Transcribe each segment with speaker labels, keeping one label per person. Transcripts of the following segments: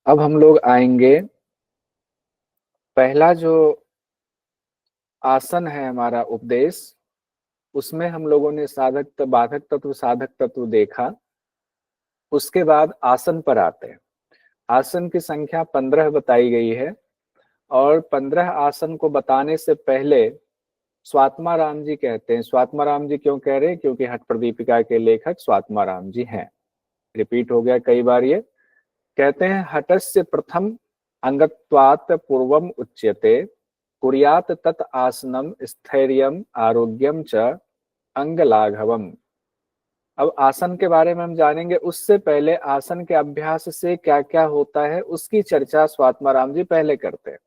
Speaker 1: अब हम लोग आएंगे, पहला जो आसन है हमारा उपदेश, उसमें हम लोगों ने साधक बाधक तत्व साधक तत्व देखा। उसके बाद आसन पर आते हैं। आसन की संख्या 15 बताई गई है और 15 आसन को बताने से पहले स्वात्मा राम जी कहते हैं। स्वात्मा राम जी क्यों कह रहे हैं? क्योंकि हठ प्रदीपिका के लेखक स्वात्मा राम जी हैं। रिपीट हो गया कई बार ये। कहते हैं हठस्य प्रथम अंगत्वात् पूर्वम उच्यते कुर्यात तत् आसनम स्थैर्यम आरोग्यम च अंगलाघवम। अब आसन के बारे में हम जानेंगे, उससे पहले आसन के अभ्यास से क्या क्या होता है उसकी चर्चा स्वात्माराम जी पहले करते हैं।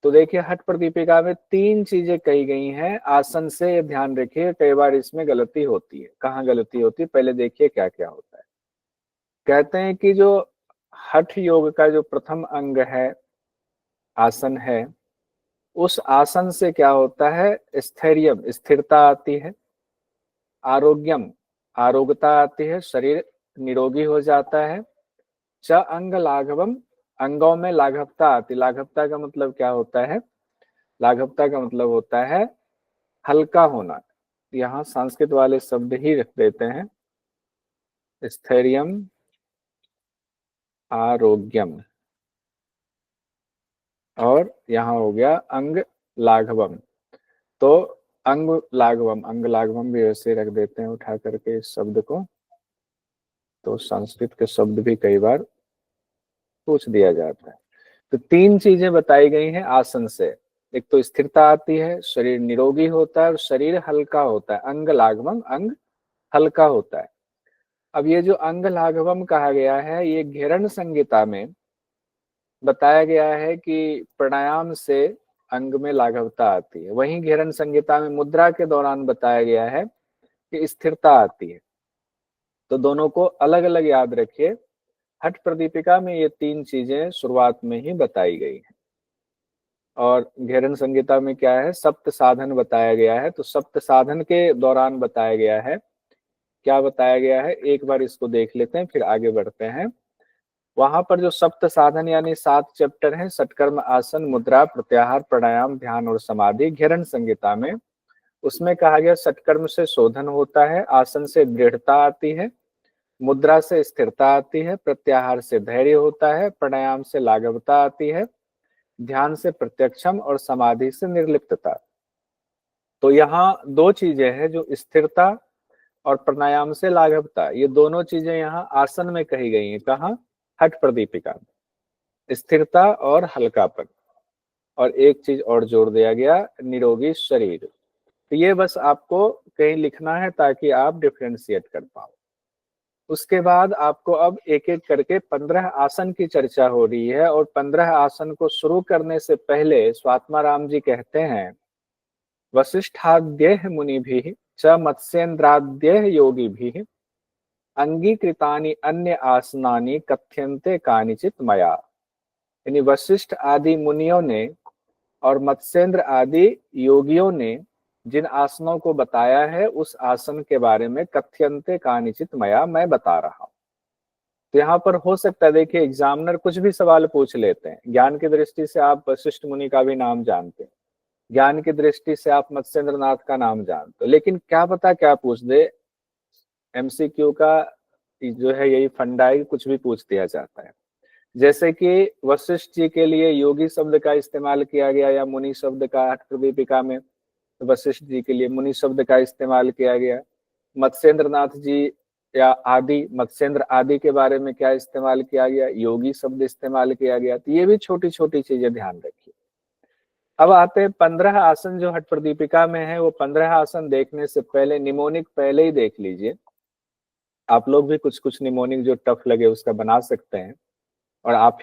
Speaker 1: तो देखिए, हठ प्रदीपिका में 3 चीजें कही गई हैं आसन से। ये ध्यान रखिए, कई बार इसमें गलती होती है। कहाँ गलती होती है, पहले देखिए क्या क्या होता है। कहते हैं कि जो हठ योग का जो प्रथम अंग है, आसन है, उस आसन से क्या होता है? स्थैर्यम, स्थिरता आती है। आरोग्यम, आरोग्यता आती है, शरीर निरोगी हो जाता है। च अंग लाघवम, अंगों में लाघवता आती। लाघवता का मतलब क्या होता है? लाघवता का मतलब होता है हल्का होना। यहाँ संस्कृत वाले शब्द ही रख देते हैं, स्थैर्यम आरोग्यम। और यहाँ हो गया अंग लाघवम। तो अंग लाघवम, अंग लाघवम भी वैसे रख देते हैं उठा करके इस शब्द को। तो संस्कृत के शब्द भी कई बार पूछ दिया जाता है। तो 3 चीजें बताई गई हैं आसन से। एक तो स्थिरता आती है, शरीर निरोगी होता है और शरीर हल्का होता है। अंग लाघवम, अंग हल्का होता है। अब ये जो अंग लाघवम कहा गया है, ये घेरण संहिता में बताया गया है कि प्राणायाम से अंग में लाघवता आती है। वहीं घेरण संहिता में मुद्रा के दौरान बताया गया है कि स्थिरता आती है। तो दोनों को अलग अलग याद रखिए। हठ प्रदीपिका में ये 3 चीजें शुरुआत में ही बताई गई हैं। और घेरण संहिता में क्या है? सप्त साधन बताया गया है। तो सप्त साधन के दौरान बताया गया है। क्या बताया गया है, एक बार इसको देख लेते हैं फिर आगे बढ़ते हैं। वहां पर जो सप्त साधन यानी 7 चैप्टर हैं, षटकर्म, आसन, मुद्रा, प्रत्याहार, प्राणायाम, ध्यान और समाधि, घेरण संहिता में, उसमें कहा गया षटकर्म से शोधन होता है, आसन से दृढ़ता आती है, मुद्रा से स्थिरता आती है, प्रत्याहार से धैर्य होता है, प्राणायाम से लाघवता आती है, ध्यान से प्रत्यक्षम और समाधि से निर्लिप्तता। तो यहाँ 2 चीजें हैं, जो स्थिरता और प्राणायाम से लाघवता, ये दोनों चीजें यहाँ आसन में कही गई हैं। कहाँ? हठ प्रदीपिका में। स्थिरता और हल्कापन। और एक चीज और जोड़ दिया गया, निरोगी शरीर। तो ये बस आपको कहीं लिखना है ताकि आप डिफ्रेंशिएट कर पाओ। उसके बाद आपको अब एक एक करके 15 आसन की चर्चा हो रही है। और 15 आसन को शुरू करने से पहले स्वात्मा राम जी कहते हैं, वशिष्ठाद्य मुनिभिः च मत्स्येन्द्राद्य योगिभिः अंगीकृतानि अन्य आसनानि कथ्यन्ते कानिचित मया। यानी वशिष्ठ आदि मुनियों ने और मत्स्येंद्र आदि योगियों ने जिन आसनों को बताया है, उस आसन के बारे में कथ्यन्ते कानिचित मया, मैं बता रहा हूं। तो यहाँ पर हो सकता है, देखिए एग्जामिनर कुछ भी सवाल पूछ लेते हैं। ज्ञान की दृष्टि से आप वशिष्ठ मुनि का भी नाम जानते हैं, ज्ञान की दृष्टि से आप मत्स्येंद्र नाथ का नाम जानते हो, लेकिन क्या पता क्या पूछ दे। एमसीक्यू का जो है यही फंडा है, कुछ भी पूछ दिया जाता है। जैसे कि वशिष्ठ जी के लिए योगी शब्द का इस्तेमाल किया गया, या मुनि शब्द का हठ प्रदीपिका में वशिष्ठ जी के लिए मुनि शब्द का इस्तेमाल किया गया। मत्स्येंद्र नाथ जी या आदि, मत्स्येंद्र आदि के बारे में क्या इस्तेमाल किया गया? योगी शब्द इस्तेमाल किया गया। तो ये भी छोटी छोटी चीजें ध्यान रखिए। अब आते हैं 15 आसन जो हठ प्रदीपिका में है। वो 15 आसन देखने से पहले निमोनिक पहले ही देख लीजिए। आप लोग भी कुछ कुछ निमोनिक जो टफ लगे उसका बना सकते हैं। और आप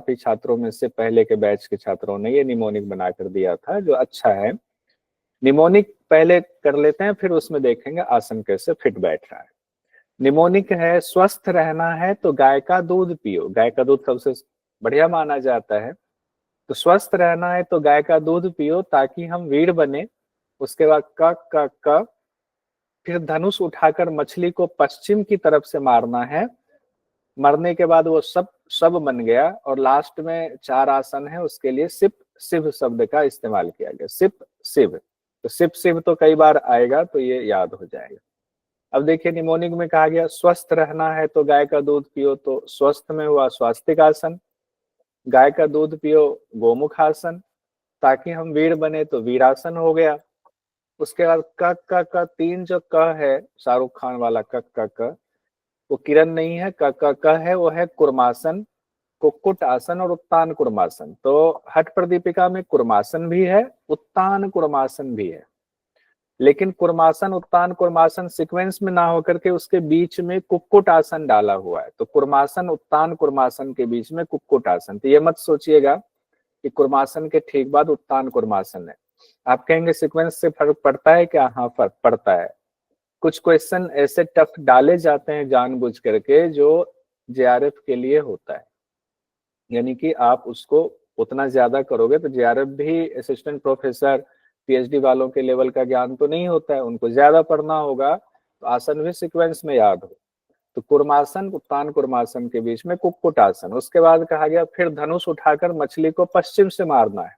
Speaker 1: ही छात्रों में से पहले के बैच के छात्रों ने ये निमोनिक बना कर दिया था, जो अच्छा है। निमोनिक पहले कर लेते हैं, फिर उसमें देखेंगे आसन कैसे फिट बैठ रहा है। निमोनिक है, स्वस्थ रहना है तो गाय का दूध पियो। गाय का दूध सबसे बढ़िया माना जाता है। तो स्वस्थ रहना है तो गाय का दूध पियो ताकि हम वीर बने। उसके बाद क फिर धनुष उठाकर मछली को पश्चिम की तरफ से मारना है। मरने के बाद वो सब सब बन गया और लास्ट में 4 आसन है, उसके लिए सिप शिव शब्द का इस्तेमाल किया गया, सिप शिव। तो सिप शिव तो कई बार आएगा, तो ये याद हो जाएगा। अब देखिए निमोनिक में कहा गया स्वस्थ रहना है तो गाय का दूध पियो, तो स्वस्थ में हुआ स्वास्तिक आसन। गाय का दूध पियो गोमुख आसन। ताकि हम वीर बने तो वीरासन हो गया। उसके बाद क 3 जो क है शाहरुख खान वाला क वो किरण नहीं है, क है, वो है कुर्मासन, कुक्कुट आसन और उत्तान कुर्मासन। तो हठ प्रदीपिका में कुर्मासन भी है, उत्तान कुर्मासन भी है, लेकिन कुर्मासन उत्तान कुर्मासन सीक्वेंस में ना होकर के उसके बीच में कुक्कुट आसन डाला हुआ है। तो कुर्मासन उत्तान कुर्मासन के बीच में कुक्कुट आसन। तो ये मत सोचिएगा कि कुर्मासन के ठीक बाद उत्तान कुर्मासन है। आप कहेंगे सीक्वेंस से फर्क पड़ता है क्या? हाँ फर्क पड़ता है। कुछ क्वेश्चन ऐसे टफ डाले जाते हैं जानबूझ करके जो जेआरएफ के लिए होता है, यानी कि आप उसको उतना ज्यादा करोगे तो जेआरएफ भी असिस्टेंट प्रोफेसर पीएचडी वालों के लेवल का ज्ञान तो नहीं होता है, उनको ज्यादा पढ़ना होगा, तो आसन भी सीक्वेंस में याद हो। तो कुर्मासन उत्तान कुर्मासन के बीच में कुक्कुट आसन। उसके बाद कहा गया फिर धनुष उठाकर मछली को पश्चिम से मारना है।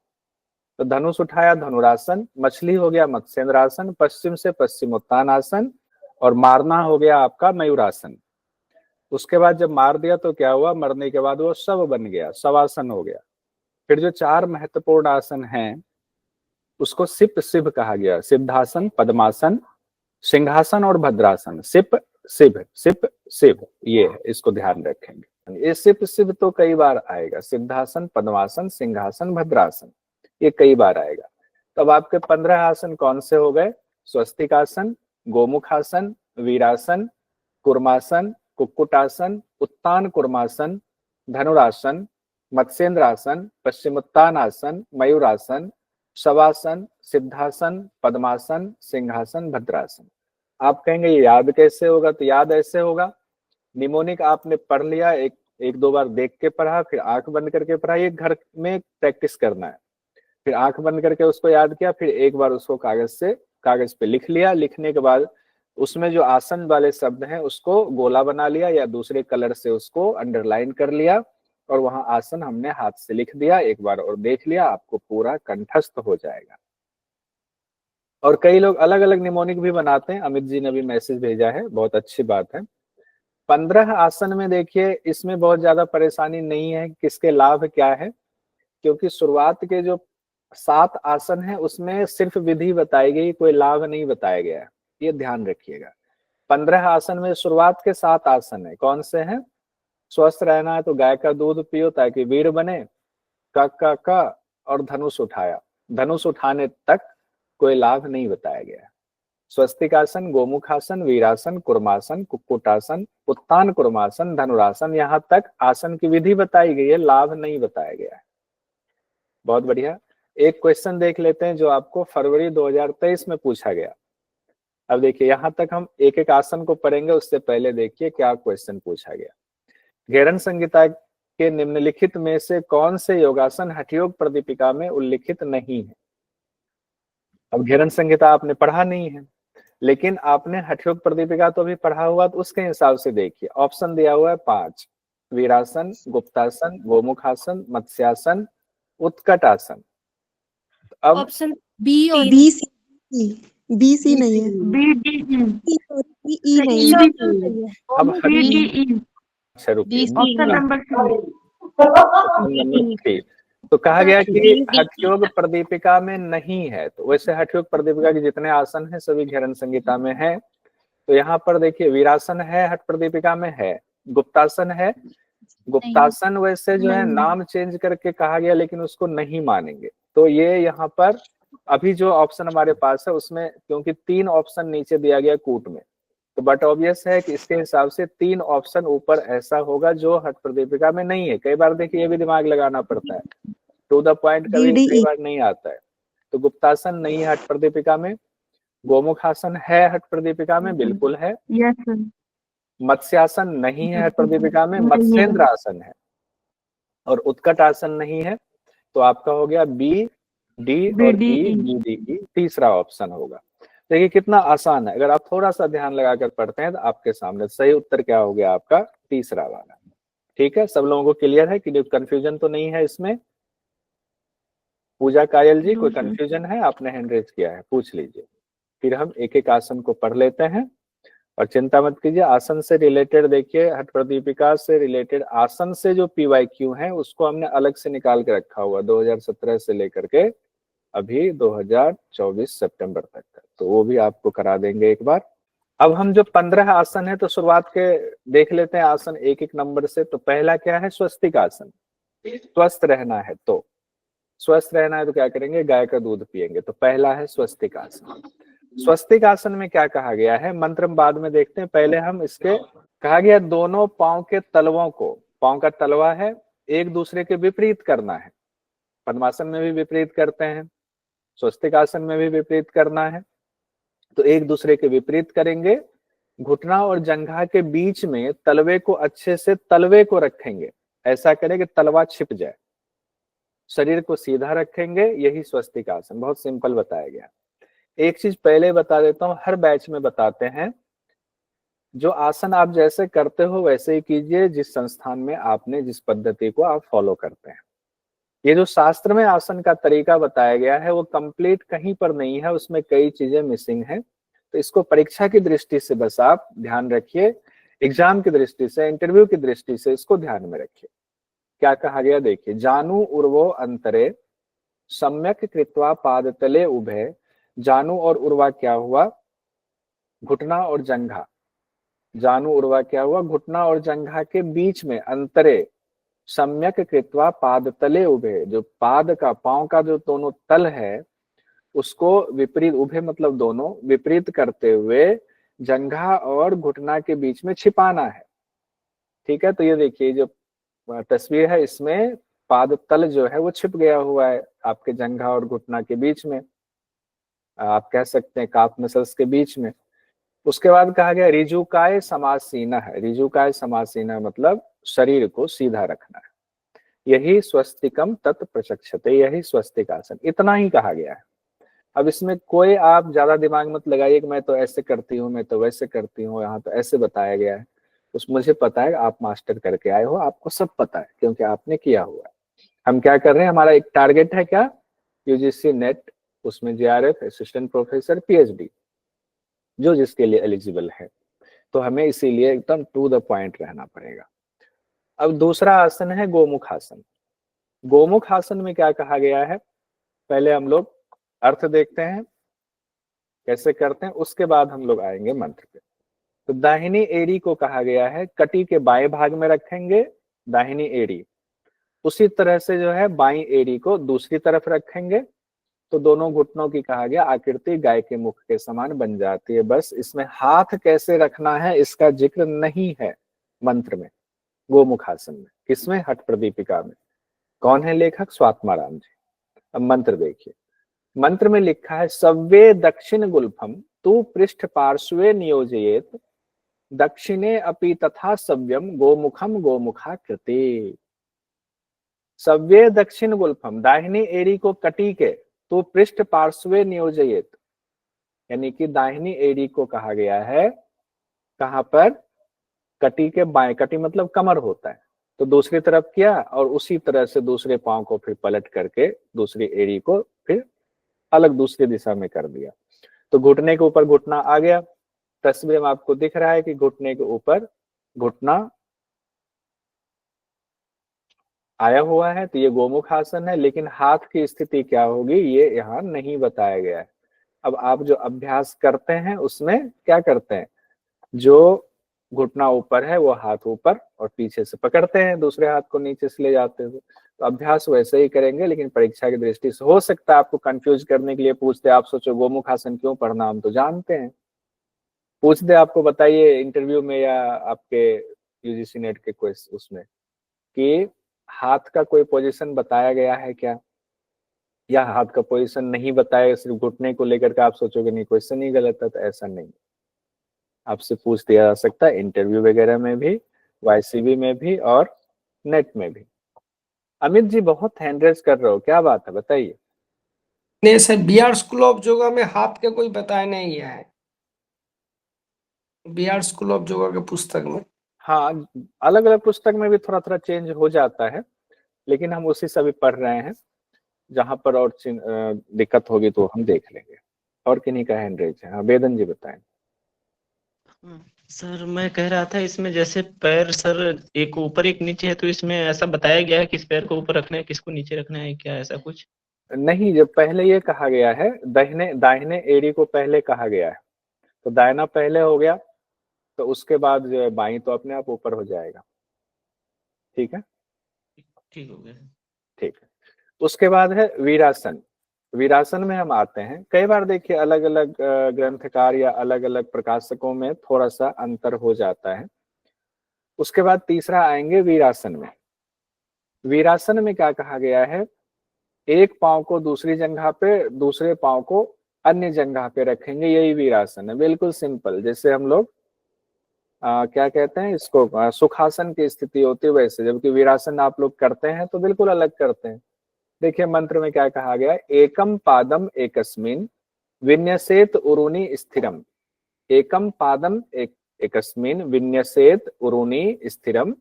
Speaker 1: तो धनुष उठाया धनुरासन, मछली हो गया मत्स्येंद्रासन, पश्चिम से पश्चिमोत्तान आसन, और मारना हो गया आपका मयूरासन। उसके बाद जब मार दिया तो क्या हुआ, मरने के बाद वो शव बन गया, शवासन हो गया। फिर जो 4 महत्वपूर्ण आसन हैं उसको सिप शिव कहा गया, सिद्धासन, पद्मासन, सिंहासन और भद्रासन। सिप शिव, सिप शिव, ये है, इसको ध्यान रखेंगे। ये सिप शिव तो कई बार आएगा, सिद्धासन, पद्मासन, सिंहासन, भद्रासन, ये कई बार आएगा। तब आपके 15 आसन कौन से हो गए? स्वस्तिक आसन, गोमुख आसन, वीरासन, कुर्मासन, कुक्कुटासन, उत्तान कुर्मासन, धनुरासन, मत्स्येंद्रासन, पश्चिमोत्तान आसन, मयूरासन, शवासन, सिद्धासन, पद्मासन, सिंहासन, भद्रासन। आप कहेंगे ये याद कैसे होगा? तो याद ऐसे होगा, निमोनिक आपने पढ़ लिया, एक दो बार देख के पढ़ा, फिर आंख बंद करके पढ़ा, ये घर में प्रैक्टिस करना है। फिर आंख बंद करके उसको याद किया, फिर एक बार उसको कागज पे लिख लिया। लिखने के बाद उसमें जो आसन वाले शब्द हैं उसको गोला बना लिया या दूसरे कलर से उसको अंडरलाइन कर लिया, और वहां आसन हमने हाथ से लिख दिया, एक बार और देख लिया, आपको पूरा कंठस्थ हो जाएगा। और कई लोग अलग अलग निमोनिक भी बनाते हैं, अमित जी ने भी मैसेज भेजा है, बहुत अच्छी बात है। 15 आसन में देखिए इसमें बहुत ज्यादा परेशानी नहीं है, किसके लाभ क्या है, क्योंकि शुरुआत के जो 7 आसन है उसमें सिर्फ विधि बताई गई, कोई लाभ नहीं बताया गया है, ये ध्यान रखिएगा। 15 आसन में शुरुआत के 7 आसन है, कौन से हैं? स्वस्थ रहना है तो गाय का दूध पियो ताकि वीर बने, क और धनुष उठाया। धनुष उठाने तक कोई लाभ नहीं बताया गया है। स्वस्तिक आसन, गोमुख आसन, वीरासन, कुर्मासन, कुक्कुटासन, उत्तान कुर्मासन, धनुरासन, यहाँ तक आसन की विधि बताई गई है, लाभ नहीं बताया गया है। बहुत बढ़िया। एक क्वेश्चन देख लेते हैं जो आपको फरवरी 2023 में पूछा गया। अब देखिए यहाँ तक हम एक एक आसन को पढ़ेंगे, उससे पहले देखिए क्या क्वेश्चन पूछा गया। घेरन संहिता के निम्नलिखित में से कौन से योगासन हठयोग प्रदीपिका में उल्लिखित नहीं है? अब घेरन संहिता आपने पढ़ा नहीं है, लेकिन आपने हठयोग प्रदीपिका तो भी पढ़ा हुआ, तो उसके हिसाब से देखिए। ऑप्शन दिया हुआ है 5, वीरासन, गुप्तासन, गोमुखासन, मत्स्यासन, उत्कट आसन। अब
Speaker 2: ऑप्शन बी और
Speaker 3: बी सी बी सी नहीं है,
Speaker 2: बी डी
Speaker 3: ई नहीं है।
Speaker 1: अब अच्छा रुकिए,
Speaker 2: ऑप्शन नंबर
Speaker 1: 3 तो कहा गया कि हठयोग प्रदीपिका में नहीं है। तो वैसे हठयोग प्रदीपिका के जितने आसन हैं सभी घेरन संहिता में है। तो यहाँ पर देखिए वीरासन है, हठ प्रदीपिका में है, गुप्तासन है। गुप्तासन वैसे जो है नाम चेंज करके कहा गया, लेकिन उसको नहीं मानेंगे। तो ये यहाँ पर अभी जो ऑप्शन हमारे पास है उसमें, क्योंकि 3 ऑप्शन नीचे दिया गया कूट में, तो बट ऑब्वियस है कि इसके हिसाब से 3 ऑप्शन ऊपर ऐसा होगा जो हठ प्रदीपिका में नहीं है। कई बार देखिए ये भी दिमाग लगाना पड़ता है, टू द पॉइंट कभी कई बार नहीं आता है। तो गुप्तासन नहीं है हठ प्रदीपिका में, गोमुखासन है हठ प्रदीपिका में, बिल्कुल है।
Speaker 2: Yes sir.
Speaker 1: मत्स्यासन नहीं है हठ प्रदीपिका में, मत्स्येंद्र आसन है, और उत्कट आसन नहीं है। तो आपका हो गया बी, डी और ई, बी डी ई तीसरा ऑप्शन होगा। देखिए कितना आसान है, अगर आप थोड़ा सा ध्यान लगाकर पढ़ते हैं तो आपके सामने सही उत्तर क्या हो गया आपका तीसरा वाला। ठीक है, सब लोगों को क्लियर है कि कंफ्यूजन तो नहीं है इसमें? पूजा कायल जी, कोई कंफ्यूजन है? आपने हैंड रेज किया है, पूछ लीजिए, फिर हम एक एक आसन को पढ़ लेते हैं। और चिंता मत कीजिए, आसन से रिलेटेड देखिए, हठ प्रदीपिका से रिलेटेड आसन से जो PYQ है उसको हमने अलग से निकाल के रखा हुआ 2017 से लेकर के अभी 2024 सितंबर तक का, तो वो भी आपको करा देंगे एक बार। अब हम जो 15 आसन है तो शुरुआत के देख लेते हैं आसन एक एक नंबर से। तो पहला क्या है? स्वस्तिक आसन। स्वस्थ रहना है तो क्या करेंगे? गाय का दूध पिएंगे। तो पहला है स्वस्तिक आसन। स्वस्तिक आसन में क्या कहा गया है? मंत्र बाद में देखते हैं, पहले हम इसके कहा गया दोनों पांव के तलवों को, पांव का तलवा है, एक दूसरे के विपरीत करना है। पद्मासन में भी विपरीत करते हैं, स्वस्तिक आसन में भी विपरीत करना है। तो एक दूसरे के विपरीत करेंगे, घुटना और जंघा के बीच में तलवे को अच्छे से तलवे को रखेंगे, ऐसा करें कि तलवा छिप जाए, शरीर को सीधा रखेंगे, यही स्वस्तिक आसन। बहुत सिंपल बताया गया। एक चीज पहले बता देता हूं, हर बैच में बताते हैं, जो आसन आप जैसे करते हो वैसे ही कीजिए, जिस संस्थान में आपने जिस पद्धति को आप फॉलो करते हैं। ये जो शास्त्र में आसन का तरीका बताया गया है वो कंप्लीट कहीं पर नहीं है, उसमें कई चीजें मिसिंग है। तो इसको परीक्षा की दृष्टि से बस आप ध्यान रखिए, एग्जाम की दृष्टि से, इंटरव्यू की दृष्टि से इसको ध्यान में रखिए। क्या कहा गया देखिए, जानू उर्वो अंतरे सम्यक कृत्वा पादतले उभय। जानू और उर्वा क्या हुआ? घुटना और जंघा। जानू उर्वा क्या हुआ? घुटना और जंघा के बीच में अंतरे सम्यक कृत्वा पादतले उभे। जो पाद का, पांव का जो दोनों तल है उसको विपरीत, उभे मतलब दोनों, विपरीत करते हुए जंघा और घुटना के बीच में छिपाना है। ठीक है, तो ये देखिए जो तस्वीर है इसमें पाद तल जो है वो छिप गया हुआ है आपके जंघा और घुटना के बीच में, आप कह सकते हैं काफ मसल्स के बीच में। उसके बाद कहा गया रिजुकाय समासीना है। रिजुकाय समासीना मतलब शरीर को सीधा रखना है, यही स्वस्तिकम तत् प्रचक्षते, यही स्वस्तिक आसन। इतना ही कहा गया है। अब इसमें कोई आप ज्यादा दिमाग मत लगाइए कि मैं तो ऐसे करती हूँ, मैं तो वैसे करती हूँ, यहाँ तो ऐसे बताया गया है। उस मुझे पता है, आप मास्टर करके आए हो, आपको सब पता है क्योंकि आपने किया हुआ है। हम क्या कर रहे हैं, हमारा एक टारगेट है क्या? UGC नेट, उसमें JRF, असिस्टेंट प्रोफेसर, PhD, जो जिसके लिए एलिजिबल है। तो हमें इसीलिए एकदम टू द पॉइंट रहना पड़ेगा। अब दूसरा आसन है गोमुख आसन। गोमुख आसन में क्या कहा गया है? पहले हम लोग अर्थ देखते हैं कैसे करते हैं, उसके बाद हम लोग आएंगे मंत्र पे। तो दाहिनी एड़ी को कहा गया है कटी के बाएं भाग में रखेंगे, दाहिनी एड़ी। उसी तरह से जो है बाईं एड़ी को दूसरी तरफ रखेंगे, तो दोनों घुटनों की कहा गया आकृति गाय के मुख के समान बन जाती है। बस इसमें हाथ कैसे रखना है इसका जिक्र नहीं है मंत्र में, गोमुख आसन में। किसमें? हठ प्रदीपिका में। कौन है लेखक? स्वात्माराम जी। अब मंत्र देखिए, मंत्र में लिखा है सव्ये दक्षिण गुल्फम तू पृष्ठ पार्श्वे नियोजयेत, दक्षिणे अपि तथा सव्यम गोमुखम गोमुखा कृते। सव्ये दक्षिण गुल्फम, दाहिनी एड़ी को कटी के, तू पृष्ठ पार्श्वे नियोजयेत, यानी कि दाहिनी एड़ी को कहा गया है कहां पर? कटी के बाएं, कटी मतलब कमर होता है, तो दूसरी तरफ किया और उसी तरह से दूसरे पांव को फिर पलट करके दूसरी एड़ी को फिर अलग दूसरी दिशा में कर दिया। तो घुटने के ऊपर घुटना आ गया, तस्वीर में आपको दिख रहा है कि घुटने के ऊपर घुटना आया हुआ है, तो ये गोमुख आसन है। लेकिन हाथ की स्थिति क्या होगी ये यहाँ नहीं बताया गया है। अब आप जो अभ्यास करते हैं उसमें क्या करते हैं, जो घुटना ऊपर है वो हाथ ऊपर और पीछे से पकड़ते हैं, दूसरे हाथ को नीचे से ले जाते हुए। तो अभ्यास वैसे ही करेंगे, लेकिन परीक्षा की दृष्टि से हो सकता है आपको कंफ्यूज करने के लिए पूछते, आप सोचो गोमुख आसन क्यों पढ़ना, हम तो जानते हैं। पूछ दे आपको, बताइए इंटरव्यू में या आपके UGC नेट के क्वेश्चन उसमें, कि हाथ का कोई पोजीशन बताया गया है क्या, या हाथ का पोजीशन नहीं बताया, सिर्फ घुटने को लेकर के आप सोचोगे नहीं क्वेश्चन ही गलत है, तो ऐसा नहीं। आपसे पूछ दिया जा सकता है इंटरव्यू वगैरह में भी, YCB में भी और नेट में भी। अमित जी बहुत हैंड रेज कर रहे हो, क्या बात है बताइए।
Speaker 2: नहीं sir, Bihar school of yoga में हाथ के कोई बताया नहीं गया है, बिहार स्कूल ऑफ योगा के पुस्तक में।
Speaker 1: हाँ, अलग अलग पुस्तक में भी थोड़ा थोड़ा चेंज हो जाता है, लेकिन हम उसी से अभी पढ़ रहे हैं। जहां पर और दिक्कत होगी तो हम देख लेंगे। और किन्हीं का हैंड रेज है? हाँ, वेदन जी बताएं।
Speaker 4: सर मैं कह रहा था इसमें जैसे पैर सर एक ऊपर एक नीचे है, तो इसमें ऐसा बताया गया है किस पैर को ऊपर रखना है किसको नीचे रखना है, क्या ऐसा कुछ?
Speaker 1: नहीं, जब पहले ये कहा गया है, दाहिने दाहिने एड़ी को पहले कहा गया है, तो दाहिना पहले हो गया, तो उसके बाद जो है बाई तो अपने आप ऊपर हो जाएगा। ठीक है,
Speaker 4: ठीक हो गया।
Speaker 1: ठीक है। उसके बाद है वीरासन। वीरासन में हम आते हैं, कई बार देखिए अलग अलग ग्रंथकार या अलग अलग प्रकाशकों में थोड़ा सा अंतर हो जाता है। उसके बाद तीसरा आएंगे वीरासन में। वीरासन में क्या कहा गया है, एक पांव को दूसरी जगह पे, दूसरे पांव को अन्य जगह पे रखेंगे, यही वीरासन है। बिल्कुल सिंपल, जैसे हम लोग क्या कहते हैं इसको, सुखासन की स्थिति होती है वैसे, जबकि वीरासन आप लोग करते हैं तो बिल्कुल अलग करते हैं। देखिए मंत्र में क्या कहा गया, एकम पादम एकस्मिन विन्यसेत उरुनी स्थिरम। एकम पादम एकस्मिन विन्यसेत उरुनी स्थिरम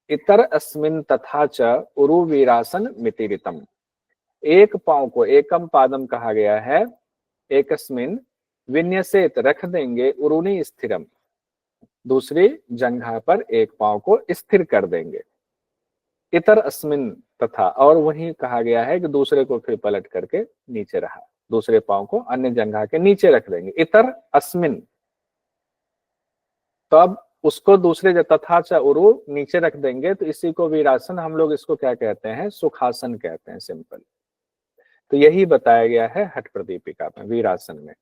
Speaker 1: इतर अस्मिन तथा च उरु वीरासन मितिरितम। एक पांव को एकम पादम कहा गया है, एकस्मिन विन्यसेत रख देंगे, उरुनी स्थिरम दूसरी जंघा पर एक पांव को स्थिर कर देंगे, इतर अस्मिन तथा, और वही कहा गया है कि दूसरे को फिर पलट करके नीचे रहा, दूसरे पांव को अन्य जंघा के नीचे रख देंगे, इतर अस्मिन। तो अब उसको दूसरे तथा च उरु नीचे रख देंगे, तो इसी को वीरासन, हम लोग इसको क्या कहते हैं, सुखासन कहते हैं, सिंपल। तो यही बताया गया है हठ प्रदीपिका में, वीरासन में।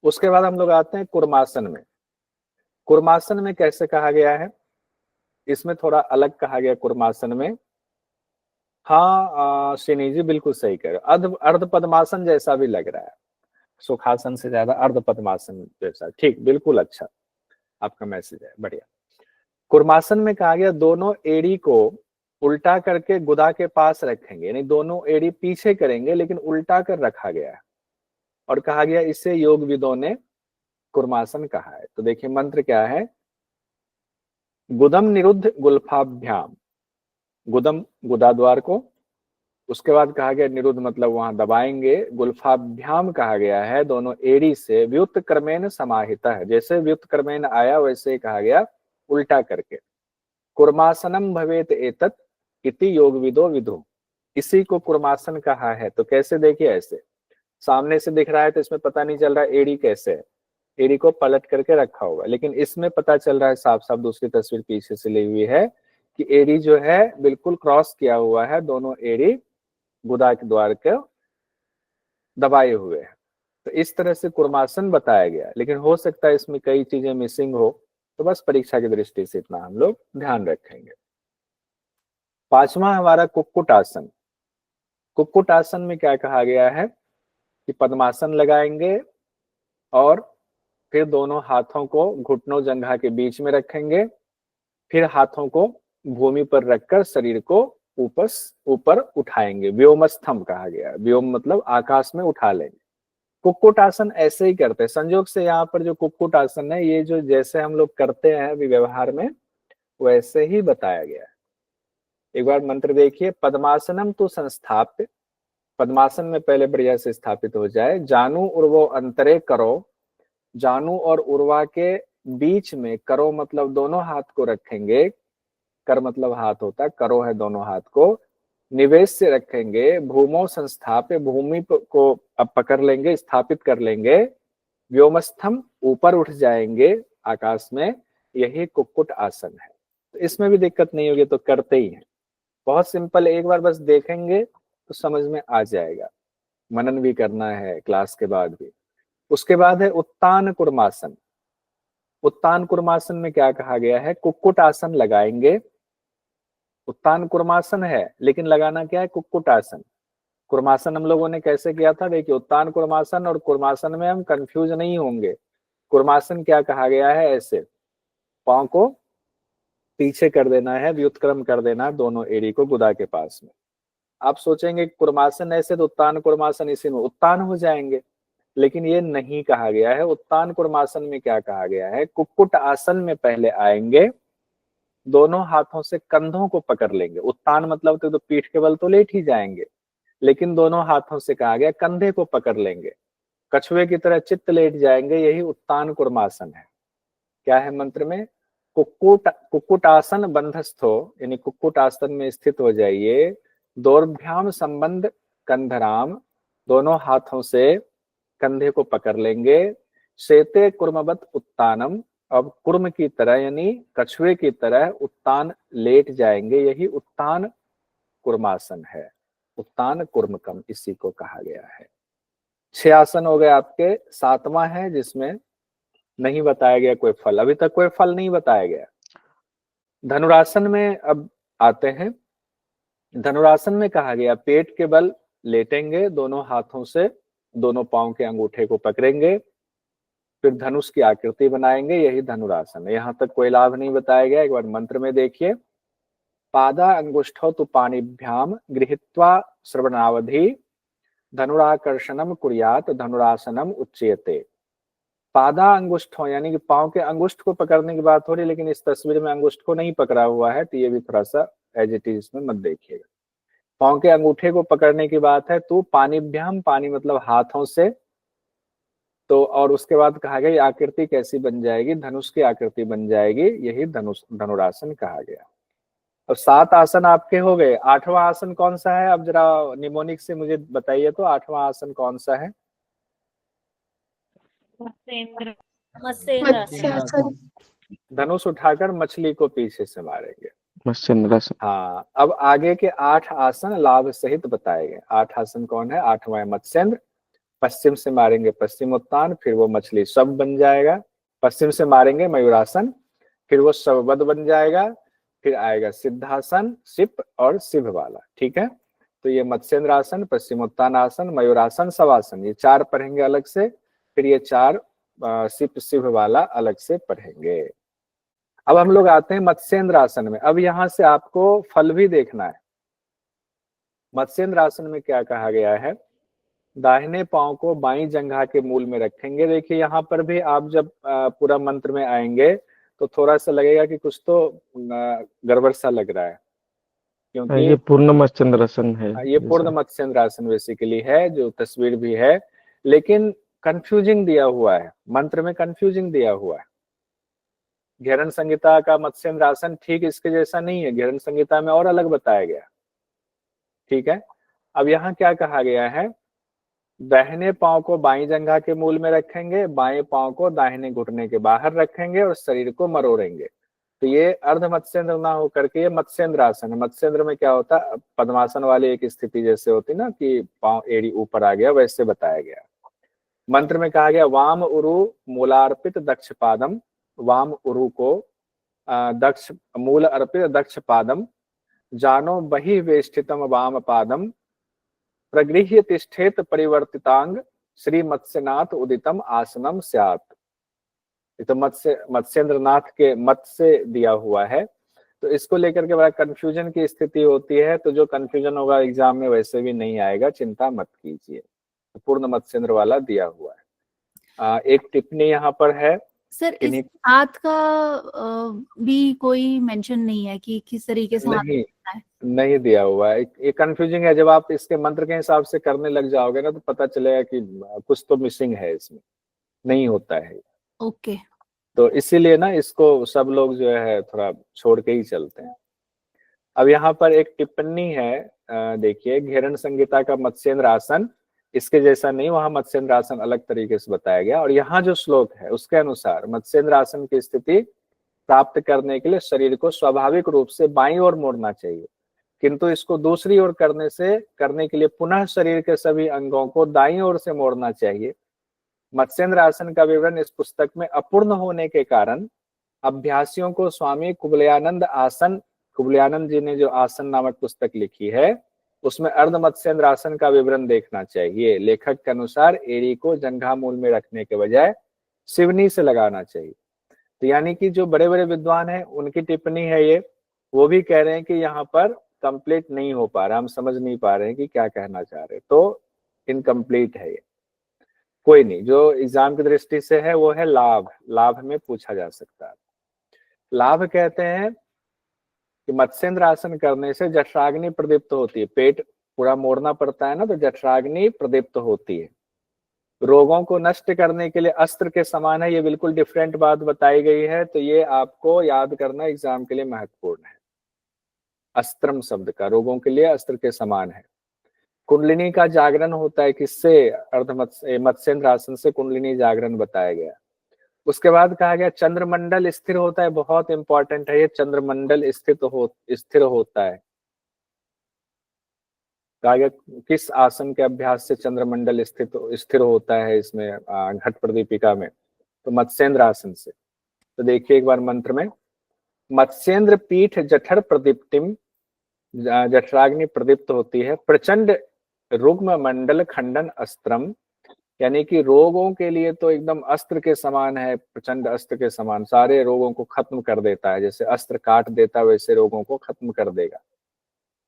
Speaker 1: उसके बाद हम लोग आते हैं कुर्मासन में। कुर्मासन में कैसे कहा गया है, इसमें थोड़ा अलग कहा गया कुर्मासन में। हाँ श्रीनी जी बिल्कुल सही कह रहे हो, अर्ध पद्मासन जैसा भी लग रहा है, सुखासन से ज्यादा अर्ध पद्मासन जैसा। ठीक, बिल्कुल अच्छा आपका मैसेज है, बढ़िया। कुर्मासन में कहा गया दोनों एड़ी को उल्टा करके गुदा के पास रखेंगे, यानी दोनों एड़ी पीछे करेंगे लेकिन उल्टा कर रखा गया है, और कहा गया इसे योगविदों ने कुर्मासन कहा है। तो देखिए मंत्र क्या है, गुदम निरुद्ध गुल्फाभ्याम, गुदम गुदा द्वार को, उसके बाद कहा गया निरुद्ध मतलब वहां दबाएंगे, गुल्फाभ्याम कहा गया है दोनों एड़ी से, व्युत क्रमेण समाहिता है, जैसे व्युत क्रमेण आया वैसे ही कहा गया उल्टा करके। कुर्मासनम भवेत एतत् इति योगविदो विदु, इसी को कुर्मासन कहा है। तो कैसे, देखिए ऐसे सामने से दिख रहा है तो इसमें पता नहीं चल रहा एड़ी कैसे है, एड़ी को पलट करके रखा होगा, लेकिन इसमें पता चल रहा है साफ साफ, दूसरी तस्वीर पीछे से ली हुई है कि एड़ी जो है बिल्कुल क्रॉस किया हुआ है, दोनों एड़ी गुदा के द्वार के दबाए हुए हैं। तो इस तरह से कुर्मासन बताया गया, लेकिन हो सकता है इसमें कई चीजें मिसिंग हो, तो बस परीक्षा की दृष्टि से इतना हम लोग ध्यान रखेंगे। पांचवा हमारा कुक्कुट आसन। कुक्कुट आसन में क्या कहा गया है कि पद्मासन लगाएंगे और फिर दोनों हाथों को घुटनों जंघा के बीच में रखेंगे, फिर हाथों को भूमि पर रखकर शरीर को ऊपर उठाएंगे, व्योमस्थम कहा गया, व्योम मतलब आकाश में उठा लेंगे। कुक्कुट आसन ऐसे ही करते हैं, संयोग से यहाँ पर जो कुक्कुट आसन है, ये जो जैसे हम लोग करते हैं व्यवहार में वैसे ही बताया गया है। एक बार मंत्र देखिए, पद्मासनम तो संस्थाप्य, पद्मासन में पहले बढ़िया से स्थापित हो जाए, जानू उर्वो अंतरे करो, जानू और उर्वा के बीच में, करो मतलब दोनों हाथ को रखेंगे, कर मतलब हाथ होता है, करो है दोनों हाथ को, निवेश से रखेंगे, भूमो संस्थाप्य, भूमि को अब पकड़ लेंगे, स्थापित कर लेंगे, व्योमस्थम ऊपर उठ जाएंगे आकाश में, यही कुक्कुट आसन है। तो इसमें भी दिक्कत नहीं होगी, तो करते ही हैं, बहुत सिंपल, एक बार बस देखेंगे तो समझ में आ जाएगा, मनन भी करना है क्लास के बाद भी। उसके बाद है उत्तान कुर्मासन। उत्तान कुर्मासन में क्या कहा गया है, कुक्कुट आसन लगाएंगे, उत्तान कुर्मासन है लेकिन लगाना क्या है, कुक्कुट आसन। कुर्मासन हम लोगों ने कैसे किया था, देखिए उत्तान कुर्मासन और कुर्मासन में हम कंफ्यूज नहीं होंगे। कुर्मासन क्या कहा गया है, ऐसे पांव को पीछे कर देना है, व्युत्क्रम कर देना है दोनों एड़ी को गुदा के पास में। आप सोचेंगे कुर्मासन ऐसे तो उत्तान कुर्मासन इसी में उत्तान हो जाएंगे, लेकिन ये नहीं कहा गया है। उत्तान कुर्मासन में क्या कहा गया है, कुक्कुट आसन में पहले आएंगे, दोनों हाथों से कंधों को पकड़ लेंगे। उत्तान मतलब तो पीठ के बल तो लेट ही जाएंगे, लेकिन दोनों हाथों से कहा गया कंधे को पकड़ लेंगे, कछुए की तरह चित्त लेट जाएंगे, यही उत्तान कुर्मासन है। क्या है मंत्र में, कुक्कुटासन बंधस्थो, यानी कुक्कुट आसन में स्थित हो जाइए, दोर्भ्याम संबंध कंधराम, दोनों हाथों से कंधे को पकड़ लेंगे, शेते कुर्मवत उत्तानम, अब कुर्म की तरह यानी कछुए की तरह उत्तान लेट जाएंगे, यही उत्तान कुर्मासन है। उत्तान कुर्मकम इसी को कहा गया है। 6 आसन हो गए आपके, 7वां है जिसमें नहीं बताया गया कोई फल, अभी तक कोई फल नहीं बताया गया। धनुरासन में अब आते हैं। धनुरासन में कहा गया पेट के बल लेटेंगे, दोनों हाथों से दोनों पांव के अंगूठे को पकड़ेंगे, फिर धनुष की आकृति बनाएंगे, यही धनुरासन है। यहाँ तक कोई लाभ नहीं बताया गया। एक बार मंत्र में देखिए, पादा अंगुष्ठौ तु पाणिभ्याम गृहीत्वा श्रवणावधि धनुराकर्षणम कुर्यात धनुरासनम उच्यते। पादा अंगुष्ठों यानी कि पांव के अंगुष्ठ को पकड़ने की बात हो रही है, लेकिन इस तस्वीर में अंगुष्ठ को नहीं पकड़ा हुआ है, तो ये भी थोड़ा सा एज इट इज इसमें मत देखिएगा। पांव के अंगूठे को पकड़ने की बात है। तो पाणिभ्याम, पानी मतलब हाथों से, तो और उसके बाद कहा गया आकृति कैसी बन जाएगी, धनुष की आकृति बन जाएगी, यही धनुरासन कहा गया। अब 7 आसन आपके हो गए। 8वां आसन कौन सा है, अब जरा निमोनिक से मुझे बताइए तो 8वां आसन कौन सा है।
Speaker 5: मत्स्येंद्रासन।
Speaker 1: धनुष उठाकर मछली को पीछे से मारेंगे,
Speaker 6: मत्स्येंद्रासन।
Speaker 1: हाँ। अब आगे के 8 आसन लाभ सहित बताए गए। 8 आसन कौन है, 8वां मत्स्येंद्र। पश्चिम से मारेंगे पश्चिमोत्तान, फिर वो मछली सब बन जाएगा। पश्चिम से मारेंगे मयूरासन, फिर वो शवबद्ध बन जाएगा, फिर आएगा सिद्धासन, सिप और शिव वाला। ठीक है, तो ये मत्स्येंद्र आसन, पश्चिमोत्तान आसन, मयूरासन, शवासन, ये 4 पढ़ेंगे अलग से, फिर ये 4 सिप शिव वाला अलग से पढ़ेंगे। अब हम लोग आते हैं मत्स्येंद्र आसन में। अब यहाँ से आपको फल भी देखना है। मत्स्येंद्र आसन में क्या कहा गया है, दाहिने पांव को बाईं जंघा के मूल में रखेंगे। देखिए यहाँ पर भी आप जब पूरा मंत्र में आएंगे तो थोड़ा सा लगेगा कि कुछ तो गड़बड़ सा लग रहा है, क्योंकि
Speaker 6: ये पूर्ण मत्स्येंद्रासन है।
Speaker 1: ये पूर्ण मत्स्येंद्र आसन बेसिकली है, जो तस्वीर भी है, लेकिन कंफ्यूजिंग दिया हुआ है मंत्र में, कंफ्यूजिंग दिया हुआ है। घेरन संहिता का मत्स्येंद्र आसन ठीक इसके जैसा नहीं है, घेरन संहिता में और अलग बताया गया। ठीक है, अब यहाँ क्या कहा गया है, दाहिने पांव को बाईं जंघा के मूल में रखेंगे, बाएं पांव को दाहिने घुटने के बाहर रखेंगे और शरीर को मरोड़ेंगे। तो ये अर्ध मत्स्येंद्र ना होकर के ये मत्स्येंद्र आसन है। मत्स्येंद्र में क्या होता है, पद्मासन वाली एक स्थिति जैसे होती ना कि पांव एड़ी ऊपर आ गया, वैसे बताया गया। मंत्र में कहा गया वाम उरु मूलार्पित दक्ष पादम, वाम उरु को दक्ष मूल अर्पित दक्ष पादम, जानो बहि वेष्टितम वाम पादम, प्रगृह्य तिष्ठेत परिवर्तितांग, श्री मत्स्यनाथ उदितम आसनम स्यात्। तो मत्स्येंद्रनाथ के मत से दिया हुआ है, तो इसको लेकर के बड़ा कंफ्यूजन की स्थिति होती है। तो जो कंफ्यूजन होगा एग्जाम में वैसे भी नहीं आएगा, चिंता मत कीजिए। तो पूर्ण मत्स्येंद्र वाला दिया हुआ है। एक टिप्पणी यहाँ पर है
Speaker 5: सर, इस हाथ का भी कोई मेंशन नहीं है कि किस तरीके से
Speaker 1: नहीं दिया हुआ है। ये कंफ्यूजिंग है, जब आप इसके मंत्र के हिसाब से करने लग जाओगे ना तो पता चलेगा कि कुछ तो मिसिंग है, इसमें नहीं होता है।
Speaker 5: ओके,
Speaker 1: तो इसीलिए ना इसको सब लोग जो है थोड़ा छोड़ के ही चलते हैं। अब यहाँ पर एक टिप्पणी है, देखिए, घेरन संहिता का मत्स्येंद्र आसन इसके जैसा नहीं, वहां मत्स्येंद्र आसन अलग तरीके से बताया गया। और यहाँ जो श्लोक है उसके अनुसार मत्स्येंद्र आसन की स्थिति प्राप्त करने के लिए शरीर को स्वाभाविक रूप से बाईं ओर मोड़ना चाहिए, किंतु इसको दूसरी ओर करने के लिए पुनः शरीर के सभी अंगों को दाईं ओर से मोड़ना चाहिए। मत्स्येंद्र आसन का विवरण इस पुस्तक में अपूर्ण होने के कारण अभ्यासियों को स्वामी कुबलयानंद जी ने जो आसन नामक पुस्तक लिखी है उसमें अर्ध मत्स्येंद्र आसन का विवरण देखना चाहिए। लेखक के अनुसार एड़ी को जंघा मूल में रखने के बजाय सिवनी से लगाना चाहिए। तो यानी कि जो बड़े बड़े विद्वान हैं उनकी टिप्पणी है ये, वो भी कह रहे हैं कि यहाँ पर कंप्लीट नहीं हो पा रहा, हम समझ नहीं पा रहे हैं कि क्या कहना चाह रहे, तो इनकम्प्लीट है ये। कोई नहीं। जो एग्जाम की दृष्टि से है वो है लाभ, लाभ में पूछा जा सकता है। लाभ कहते हैं कि मत्स्येंद्र आसन करने से जठराग्नि प्रदीप्त होती है, पेट पूरा मोड़ना पड़ता है ना, तो जठराग्नि प्रदीप्त होती है। रोगों को नष्ट करने के लिए अस्त्र के समान है, ये बिल्कुल डिफरेंट बात बताई गई है, तो ये आपको याद करना एग्जाम के लिए महत्वपूर्ण है। अस्त्रम शब्द का रोगों के लिए अस्त्र के समान है। कुंडलिनी का जागरण होता है किससे? मत्स्येंद्र आसन से कुंडलिनी जागरण बताया गया। उसके बाद कहा गया चंद्रमंडल स्थिर होता है, बहुत इंपॉर्टेंट है ये, चंद्रमंडल स्थिर होता है। कहा गया किस आसन के अभ्यास से चंद्रमंडल स्थिर होता है इसमें घट प्रदीपिका में? तो मत्स्येंद्र आसन से। तो देखिए एक बार मंत्र में, मत्स्येंद्र पीठ जठर प्रदीप्तिम, जठराग्नि प्रदीप्त होती है, प्रचंड रुग्म मंडल खंडन अस्त्रम, यानी कि रोगों के लिए तो एकदम अस्त्र के समान है, प्रचंड अस्त्र के समान, सारे रोगों को खत्म कर देता है, जैसे अस्त्र काट देता है वैसे रोगों को खत्म कर देगा।